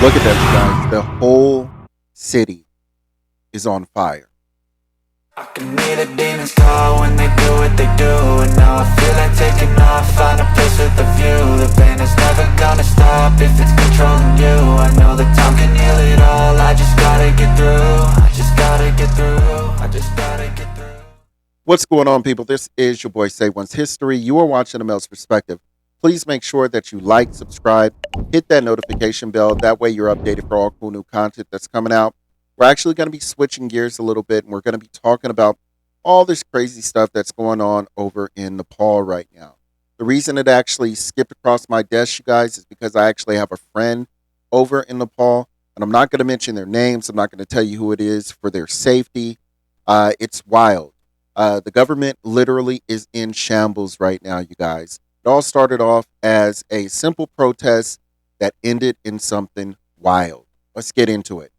Look at that, you guys. The whole city is on fire. I can hear the demons call when they do what they do. And now I feel like taking off, find a place with a view. The pain is never gonna stop if it's controlling you. I know that time can heal it all, I just gotta get through. I just gotta get through, I just gotta get through. What's going on, people? This is your boy Say One's History. You are watching The Male's Perspective. Please make sure that you like, subscribe, hit that notification bell. That way you're updated for all cool new content that's coming out. We're actually going to be switching gears a little bit, and we're going to be talking about all this crazy stuff that's going on over in Nepal right now. The reason it actually skipped across my desk, you guys, is because I actually have a friend over in Nepal, and I'm not going to mention their names. I'm not going to tell you who it is for their safety. It's wild. The government literally is in shambles right now, you guys. It all started off as a simple protest that ended in something wild. Let's get into it.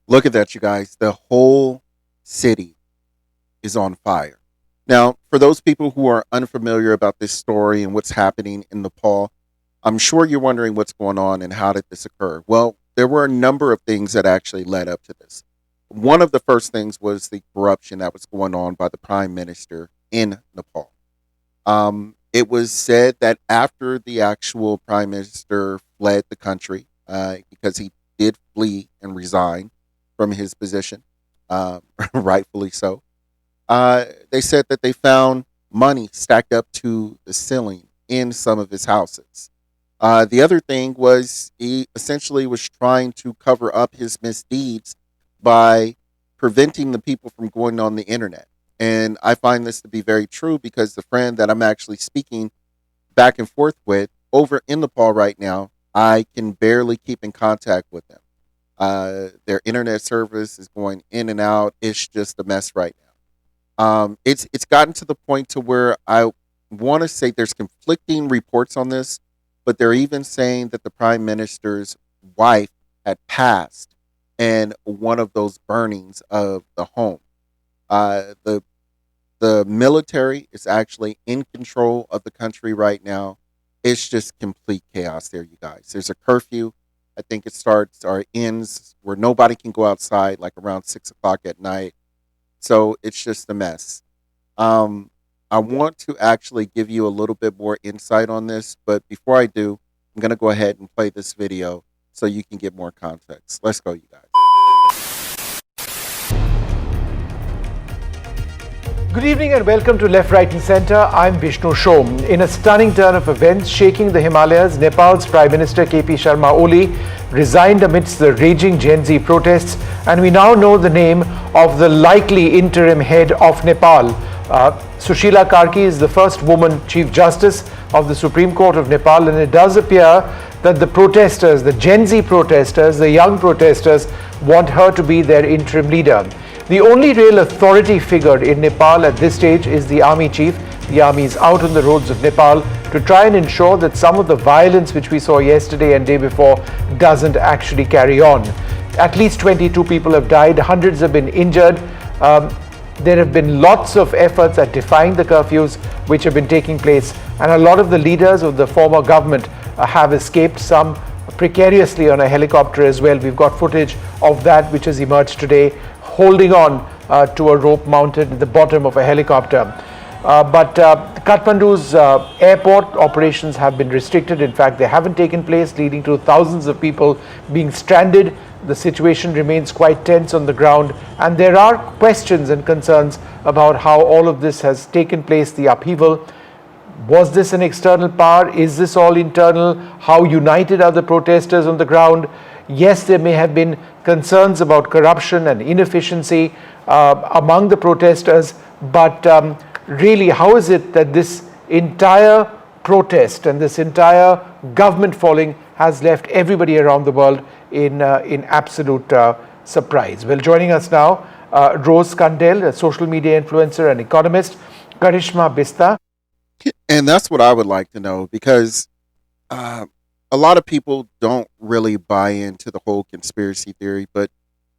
Look at that, you guys. The whole city is on fire. Now, for those people who are unfamiliar about this story and what's happening in Nepal, I'm sure you're wondering what's going on and how did this occur. Well, there were a number of things that actually led up to this. One of the first things was the corruption that was going on by the prime minister in Nepal. It was said that after the actual prime minister fled the country, because he did flee and resign from his position, rightfully so, they said that they found money stacked up to the ceiling in some of his houses. The other thing was he essentially was trying to cover up his misdeeds by preventing the people from going on the internet. And I find this to be very true because the friend that I'm actually speaking back and forth with over in Nepal right now, I can barely keep in contact with them. Their internet service is going in and out. It's just a mess right now. It's gotten to the point to where I want to say there's conflicting reports on this, but they're even saying that the prime minister's wife had passed in one of those burnings of the home. The military is actually in control of the country right now. It's just complete chaos there, you guys. There's a curfew. I think it starts or ends where nobody can go outside, like around 6 o'clock at night. So it's just a mess. I want to actually give you a little bit more insight on this, but before I do, I'm going to go ahead and play this video so you can get more context. Let's go, you guys. Good evening and welcome to Left, Right and Centre. I'm Vishnu Shom. In a stunning turn of events shaking the Himalayas, Nepal's Prime Minister KP Sharma Oli resigned amidst the raging Gen Z protests, and we now know the name of the likely interim head of Nepal. Sushila Karki is the first woman Chief Justice of the Supreme Court of Nepal, and it does appear that the protesters, the Gen Z protesters, the young protesters, want her to be their interim leader. The only real authority figure in Nepal at this stage is the army chief. The army is out on the roads of Nepal to try and ensure that some of the violence which we saw yesterday and day before doesn't actually carry on. At least 22 people have died, hundreds have been injured. There have been lots of efforts at defying the curfews which have been taking place, and a lot of the leaders of the former government have escaped, some precariously on a helicopter as well. We've got footage of that which has emerged today, holding on to a rope mounted at the bottom of a helicopter. But Kathmandu's airport operations have been restricted. In fact, they haven't taken place, leading to thousands of people being stranded. The situation remains quite tense on the ground, and there are questions and concerns about how all of this has taken place, the upheaval. Was this an external power? Is this all internal? How united are the protesters on the ground? Yes, there may have been concerns about corruption and inefficiency among the protesters, but really, how is it that this entire protest and this entire government falling has left everybody around the world in absolute surprise? Well, joining us now, Rose Kandel, a social media influencer and economist, Karishma Bista. And that's what I would like to know, because a lot of people don't really buy into the whole conspiracy theory, but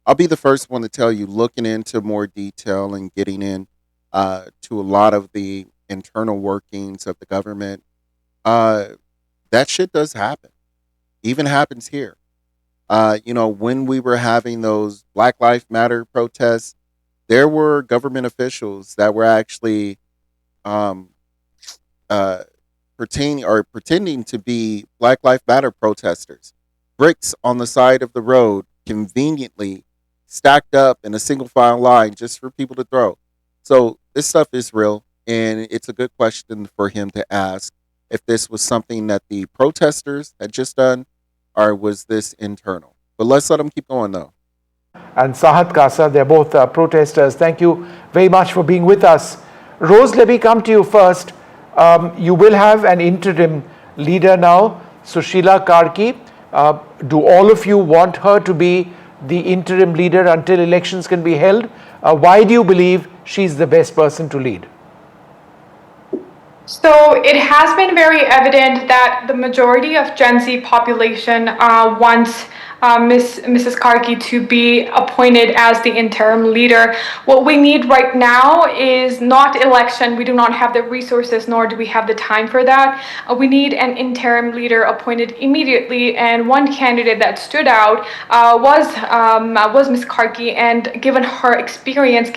I'll be the first one to tell you, looking into more detail and getting in to a lot of the internal workings of the government, that shit does happen. Even happens here. When we were having those Black Lives Matter protests, there were government officials that were actually um, pretending to be Black Lives Matter protesters. Bricks on the side of the road, conveniently stacked up in a single file line just for people to throw. So this stuff is real, and it's a good question for him to ask if this was something that the protesters had just done, or was this internal. But let's let him keep going, though. And Sahat Kasa, they're both protesters. Thank you very much for being with us. Rose, let me come to you first. You will have an interim leader now, Sushila Karki. Do all of you want her to be the interim leader until elections can be held? Why do you believe she's the best person to lead? So it has been very evident that the majority of Gen Z population wants Mrs. Karki to be appointed as the interim leader. What we need right now is not election. We do not have the resources, nor do we have the time for that. We need an interim leader appointed immediately, and one candidate that stood out was Ms. Karki, and given her experience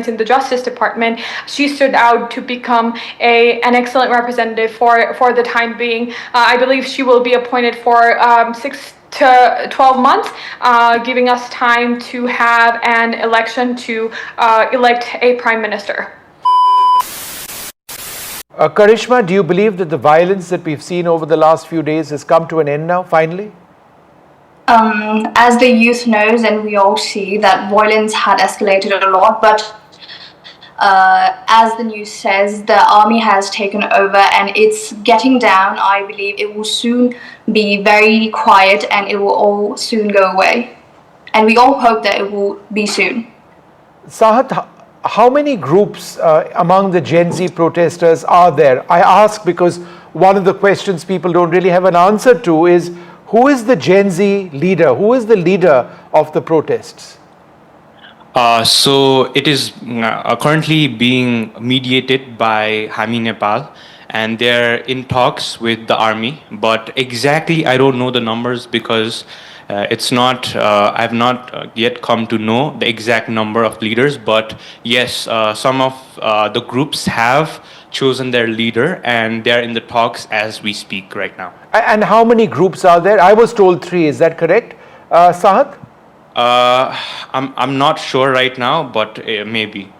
in the Justice Department, she stood out to become an excellent representative for the time being. I believe she will be appointed for 6 to 12 months, giving us time to have an election to elect a prime minister. Karishma, do you believe that the violence that we've seen over the last few days has come to an end now, finally? As the youth knows, and we all see that violence had escalated a lot, but as the news says, the army has taken over and it's getting down. I believe it will soon be very quiet and it will all soon go away. And we all hope that it will be soon. Sahat, how many groups among the Gen Z protesters are there? I ask because one of the questions people don't really have an answer to is, who is the Gen Z leader? Who is the leader of the protests? So it is currently being mediated by Hami Nepal, and they're in talks with the army. But exactly, I don't know the numbers because it's not. I've not yet come to know the exact number of leaders. But yes, some of the groups have chosen their leader, and they're in the talks as we speak right now. And how many groups are there? I was told 3. Is that correct, Sahat? I'm not sure right now, but maybe.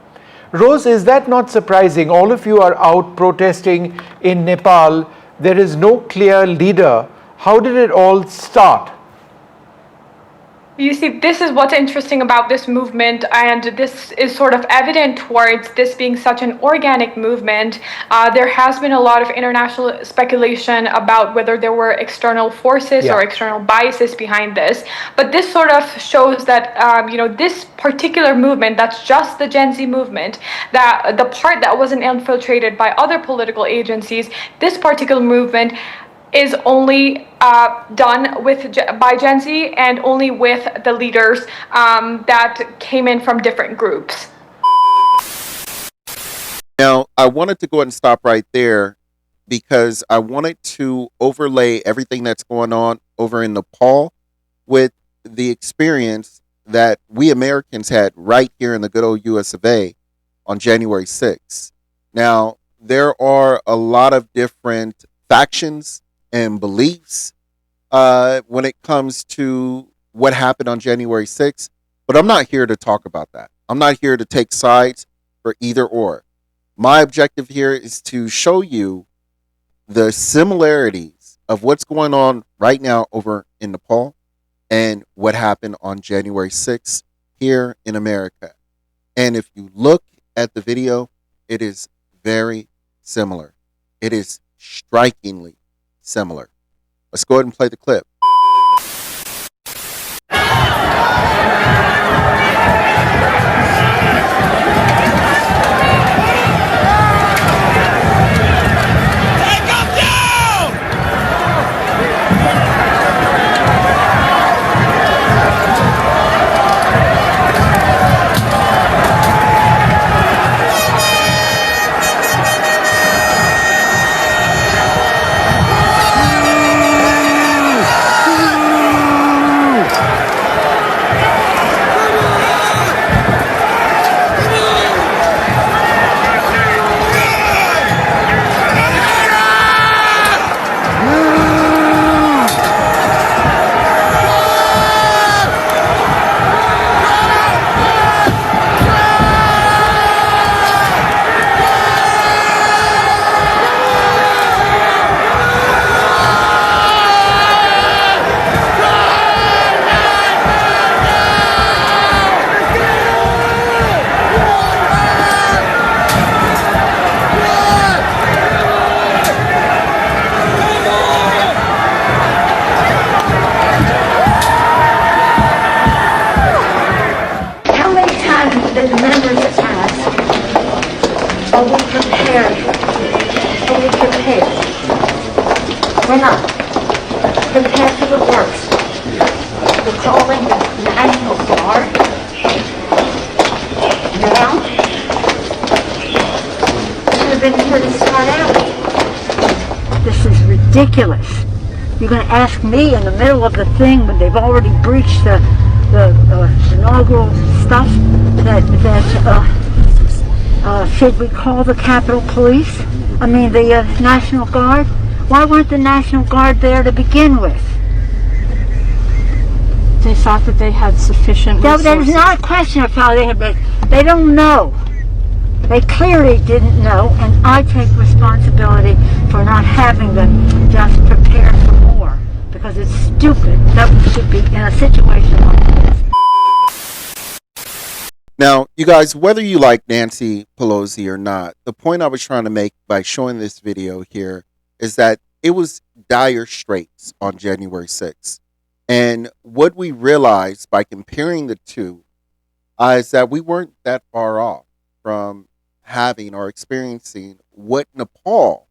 Rose, is that not surprising? All of you are out protesting in Nepal. There is no clear leader. How did it all start? You see, this is what's interesting about this movement, and this is sort of evident towards this being such an organic movement. There has been a lot of international speculation about whether there were external forces or external biases behind this. But this sort of shows that, this particular movement, that's just the Gen Z movement, that the part that wasn't infiltrated by other political agencies, this particular movement is only done by Gen Z and only with the leaders that came in from different groups. Now, I wanted to go ahead and stop right there because I wanted to overlay everything that's going on over in Nepal with the experience that we Americans had right here in the good old US of A on January 6th. Now, there are a lot of different factions and beliefs when it comes to what happened on January 6th, but I'm not here to talk about that. I'm not here to take sides for either or. My objective here is to show you the similarities of what's going on right now over in Nepal and what happened on January 6th here in America. And if you look at the video, it is very similar. It is strikingly similar. Let's go ahead and play the clip. That the members ask, are we prepared? Are we prepared? We're not. Prepared for the worst. We're calling the National Guard. Now, should have been here to start out. This is ridiculous. You're going to ask me in the middle of the thing when they've already breached the inaugural stuff that should we call the Capitol Police? I mean the National Guard? Why weren't the National Guard there to begin with? They thought that they had sufficient resources. That is not a question of how they had. They don't know. They clearly didn't know, and I take responsibility for not having them just prepared for more, because it's stupid that we should be in a situation like this. Now, you guys, whether you like Nancy Pelosi or not, the point I was trying to make by showing this video here is that it was dire straits on January 6th. And what we realized by comparing the two is that we weren't that far off from having or experiencing what Nepal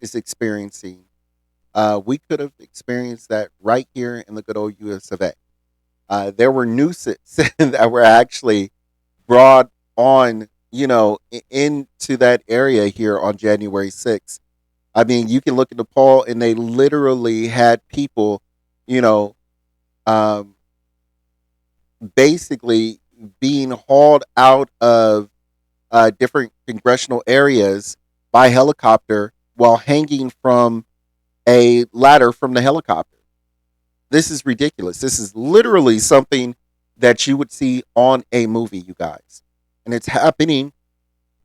is experiencing. We could have experienced that right here in the good old US of A. There were nooses that were actually brought on, into that area here on January 6th. I mean, you can look at Nepal and they literally had people, basically being hauled out of different congressional areas by helicopter while hanging from a ladder from the helicopter. This is ridiculous. This is literally something that you would see on a movie, you guys. And it's happening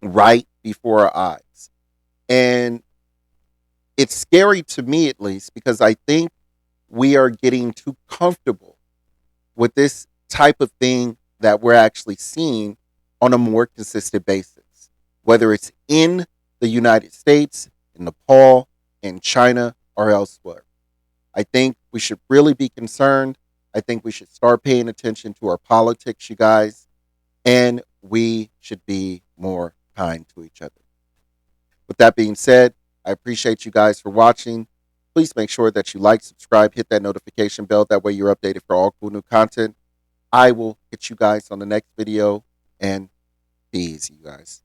right before our eyes. And it's scary to me, at least, because I think we are getting too comfortable with this type of thing that we're actually seeing on a more consistent basis, whether it's in the United States, in Nepal, in China, or elsewhere. I think we should really be concerned. I think we should start paying attention to our politics, you guys, and we should be more kind to each other. With that being said, I appreciate you guys for watching. Please make sure that you like, subscribe, hit that notification bell. That way you're updated for all cool new content. I will hit you guys on the next video, and be easy, you guys.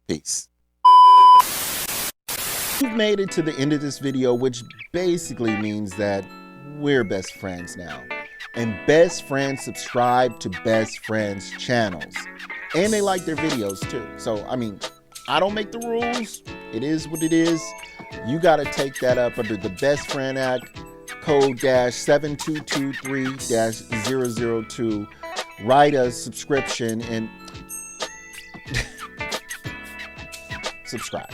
Peace. You've made it to the end of this video, which basically means that we're best friends now. And best friends subscribe to best friends channels. And they like their videos too. So, I mean, I don't make the rules. It is what it is. You got to take that up under the Best Friend Act, code -7223-002. Write a subscription and subscribe.